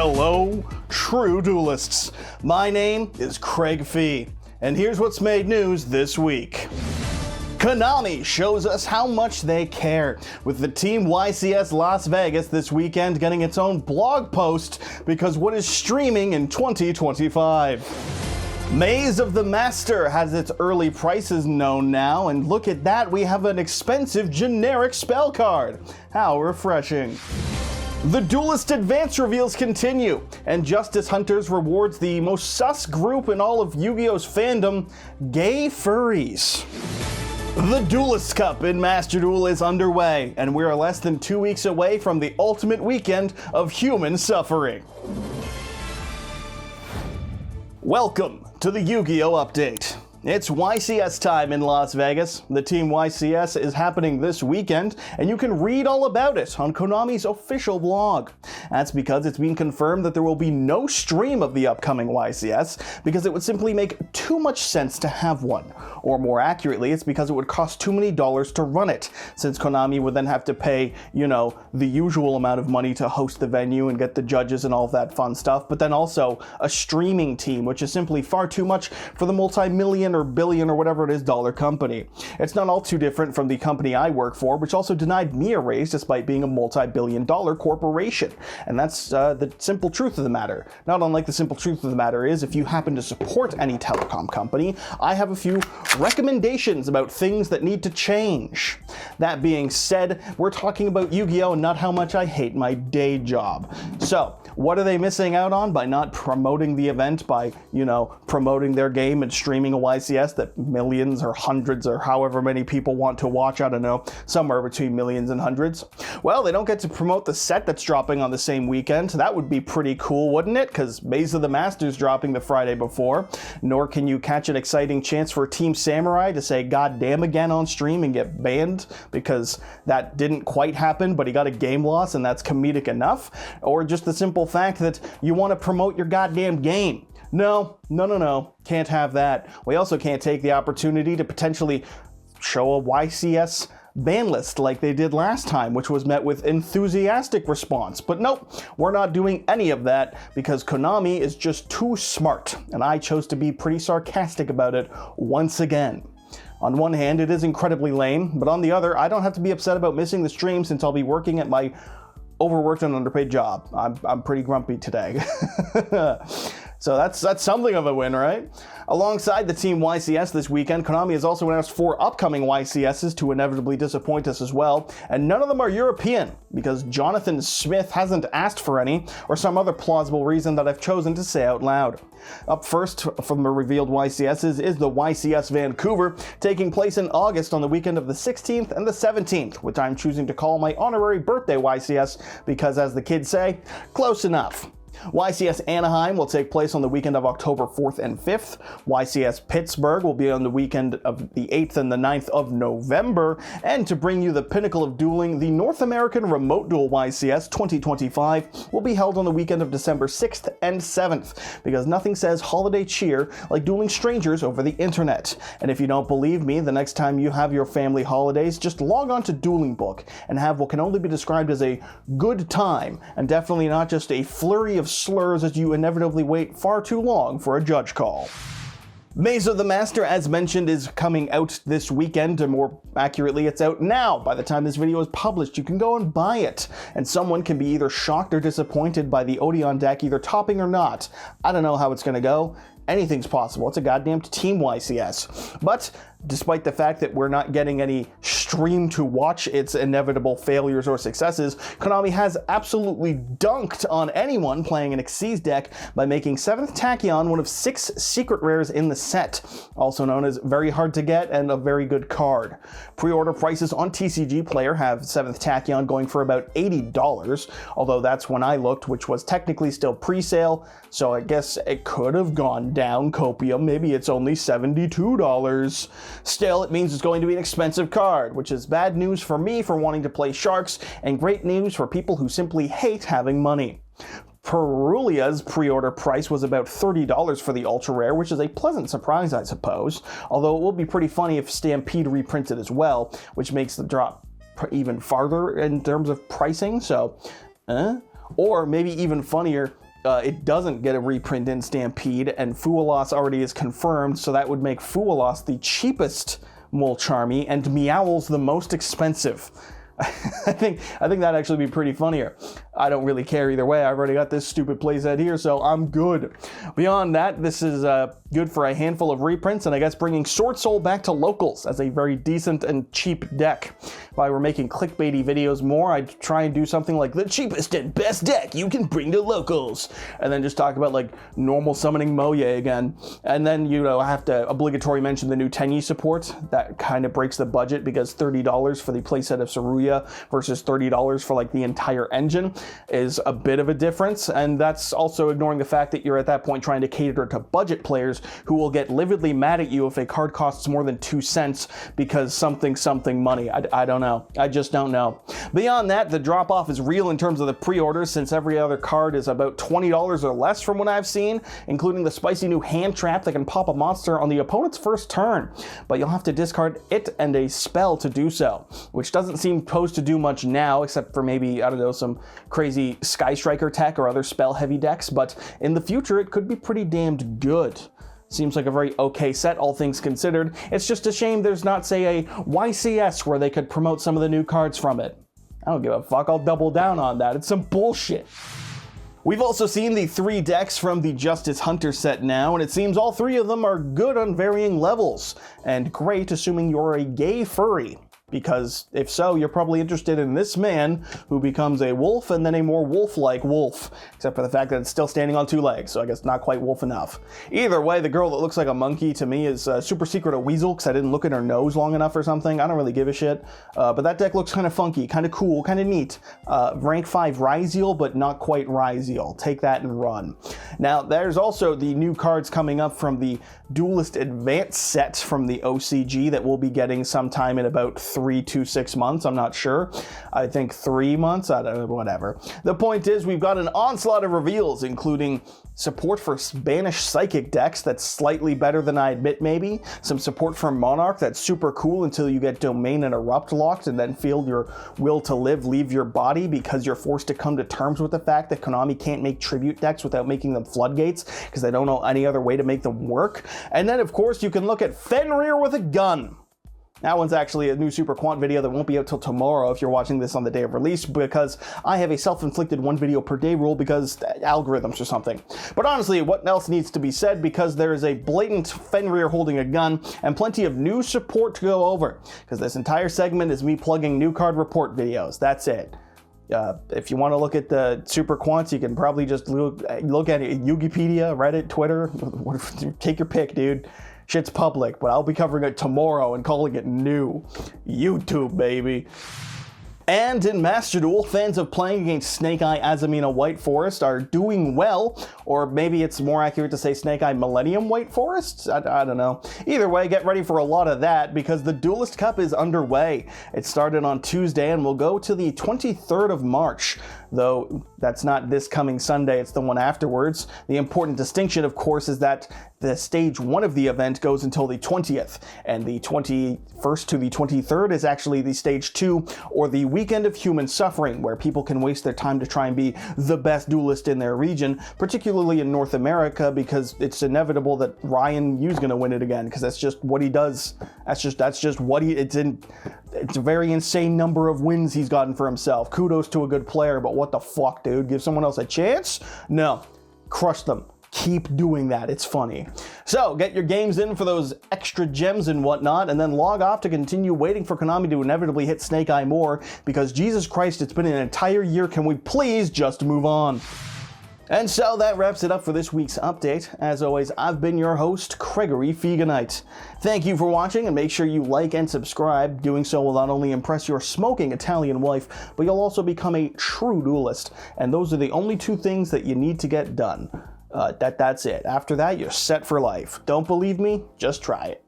Hello, true duelists. My name is Craig Fee, and here's what's made news this week. Konami shows us how much they care, with the Team YCS Las Vegas this weekend getting its own blog post because what is streaming in 2025. Maze of the Master has its early prices known now, and look at that, we have an expensive generic spell card. How refreshing. The Duelist Advance reveals continue, and Justice Hunters rewards the most sus group in all of Yu-Gi-Oh's fandom, gay furries. The Duelist Cup in Master Duel is underway, and we are less than 2 weeks away from the ultimate weekend of human suffering. Welcome to the Yu-Gi-Oh! Update. It's YCS time in Las Vegas. The Team YCS is happening this weekend, and you can read all about it on Konami's official blog. That's because it's been confirmed that there will be no stream of the upcoming YCS, because it would simply make too much sense to have one. Or more accurately, it's because it would cost too many dollars to run it, since Konami would then have to pay, the usual amount of money to host the venue and get the judges and all that fun stuff, but then also a streaming team, which is simply far too much for the multi-million or billion or whatever it is dollar company. It's not all too different from the company I work for, which also denied me a raise despite being a multi-billion dollar corporation. And that's the simple truth of the matter. Not unlike the simple truth of the matter is, if you happen to support any telecom company, I have a few recommendations about things that need to change. That being said, we're talking about Yu-Gi-Oh! And not how much I hate my day job. So, what are they missing out on by not promoting the event, by, promoting their game and streaming a YCS that millions or hundreds or however many people want to watch? I don't know, somewhere between millions and hundreds. Well, they don't get to promote the set that's dropping on the same weekend. That would be pretty cool, wouldn't it? Because Maze of the Master's dropping the Friday before. Nor can you catch an exciting chance for Team Samurai to say goddamn again on stream and get banned, because that didn't quite happen, but he got a game loss and that's comedic enough. Or just the simple fact that you want to promote your goddamn game. No, can't have that. We also can't take the opportunity to potentially show a YCS ban list like they did last time, which was met with enthusiastic response. But nope, we're not doing any of that because Konami is just too smart, and I chose to be pretty sarcastic about it once again. On one hand, it is incredibly lame, but on the other, I don't have to be upset about missing the stream since I'll be working at my overworked and underpaid job. I'm pretty grumpy today. So that's something of a win, right? Alongside the Team YCS this weekend, Konami has also announced 4 upcoming YCSs to inevitably disappoint us as well, and none of them are European, because Jonathan Smith hasn't asked for any, or some other plausible reason that I've chosen to say out loud. Up first from the revealed YCSs is the YCS Vancouver, taking place in August on the weekend of the 16th and the 17th, which I'm choosing to call my honorary birthday YCS because, as the kids say, close enough. YCS Anaheim will take place on the weekend of October 4th and 5th. YCS Pittsburgh will be on the weekend of the 8th and the 9th of November. And to bring you the pinnacle of dueling, the North American Remote Duel YCS 2025 will be held on the weekend of December 6th and 7th, because nothing says holiday cheer like dueling strangers over the internet. And if you don't believe me, the next time you have your family holidays, just log on to Dueling Book and have what can only be described as a good time, and definitely not just a flurry of slurs as you inevitably wait far too long for a judge call. Maze of the Master, as mentioned, is coming out this weekend, or more accurately, it's out now. By the time this video is published, you can go and buy it, and someone can be either shocked or disappointed by the Odeon deck, either topping or not. I don't know how it's gonna go. Anything's possible. It's a goddamn Team YCS. But despite the fact that we're not getting any stream to watch its inevitable failures or successes, Konami has absolutely dunked on anyone playing an Xyz deck by making 7th Tachyon one of 6 secret rares in the set, also known as very hard to get and a very good card. Pre-order prices on TCG Player have 7th Tachyon going for about $80, although that's when I looked, which was technically still pre-sale, so I guess it could have gone down copium. Maybe it's only $72. Still, it means it's going to be an expensive card, which is bad news for me for wanting to play Sharks, and great news for people who simply hate having money. Perulia's pre-order price was about $30 for the Ultra Rare, which is a pleasant surprise, I suppose, although it will be pretty funny if Stampede reprints it as well, which makes the drop even farther in terms of pricing, so, Or maybe even funnier, it doesn't get a reprint in Stampede, and Fualos already is confirmed, so that would make Fualos the cheapest Molcharmy and Meowl's the most expensive. I think that'd actually be pretty funnier. I don't really care either way. I've already got this stupid playset here, so I'm good. Beyond that, this is good for a handful of reprints, and I guess bringing Sword Soul back to locals as a very decent and cheap deck. If I were making clickbaity videos more, I'd try and do something like the cheapest and best deck you can bring to locals, and then just talk about like normal summoning Moye again. And then, you know, I have to obligatory mention the new Tenyi support. That kind of breaks the budget because $30 for the playset of Saruya versus $30 for like the entire engine is a bit of a difference, and that's also ignoring the fact that you're at that point trying to cater to budget players who will get lividly mad at you if a card costs more than 2 cents because something money. I don't know. I just don't know. Beyond that, the drop-off is real in terms of the pre-orders, since every other card is about $20 or less from what I've seen, including the spicy new hand trap that can pop a monster on the opponent's first turn, but you'll have to discard it and a spell to do so, which doesn't seem posed to do much now, except for maybe, I don't know, some crazy Sky Striker tech or other spell-heavy decks, but in the future it could be pretty damned good. Seems like a very okay set, all things considered. It's just a shame there's not, say, a YCS where they could promote some of the new cards from it. I don't give a fuck, I'll double down on that. It's some bullshit. We've also seen the 3 decks from the Justice Hunter set now, and it seems all 3 of them are good on varying levels, and great assuming you're a gay furry. Because if so, you're probably interested in this man who becomes a wolf and then a more wolf-like wolf, except for the fact that it's still standing on 2 legs, so I guess not quite wolf enough. Either way, the girl that looks like a monkey to me is super secret a weasel because I didn't look at her nose long enough or something. I don't really give a shit. But that deck looks kind of funky, kind of cool, kind of neat. Rank 5 Ryzeal, but not quite Ryzeal. Take that and run. Now, there's also the new cards coming up from the Duelist Advanced set from the OCG that we'll be getting sometime in about 3 to 6 months. I'm not sure. I think 3 months. I don't know, whatever. The point is, we've got an onslaught of reveals, including support for Spanish Psychic decks that's slightly better than I admit maybe, some support for Monarch that's super cool until you get Domain and Erupt locked and then feel your will to live leave your body because you're forced to come to terms with the fact that Konami can't make tribute decks without making them floodgates because they don't know any other way to make them work. And then of course you can look at Fenrir with a gun. That one's actually a new Super Quant video that won't be out till tomorrow if you're watching this on the day of release, because I have a self-inflicted 1 video per day rule because algorithms or something. But honestly, what else needs to be said, because there is a blatant Fenrir holding a gun and plenty of new support to go over, because this entire segment is me plugging new card report videos. That's it. If you want to look at the Super Quants, you can probably just look at it, Yugipedia, Reddit, Twitter, take your pick, dude. Shit's public, but I'll be covering it tomorrow and calling it new. YouTube, baby. And in Master Duel, fans of playing against Snake Eye Azamina White Forest are doing well, or maybe it's more accurate to say Snake Eye Millennium White Forest? I don't know. Either way, get ready for a lot of that, because the Duelist Cup is underway. It started on Tuesday and will go to the 23rd of March, though that's not this coming Sunday, it's the one afterwards. The important distinction, of course, is that the stage 1 of the event goes until the 20th, and the 21st to the 23rd is actually the stage 2, or the weekend of human suffering, where people can waste their time to try and be the best duelist in their region, particularly in North America, because it's inevitable that Ryan Yu's gonna win it again, because that's just what he does. That's just what it's a very insane number of wins he's gotten for himself. Kudos to a good player, but what the fuck, dude? Give someone else a chance? No. Crush them. Keep doing that. It's funny. So get your games in for those extra gems and whatnot, and then log off to continue waiting for Konami to inevitably hit Snake Eye more, because Jesus Christ, it's been an entire year. Can we please just move on? And so that wraps it up for this week's update. As always, I've been your host, Gregory Feganite. Thank you for watching, and make sure you like and subscribe. Doing so will not only impress your smoking Italian wife, but you'll also become a true duelist. And those are the only 2 things that you need to get done. That's it. After that, you're set for life. Don't believe me? Just try it.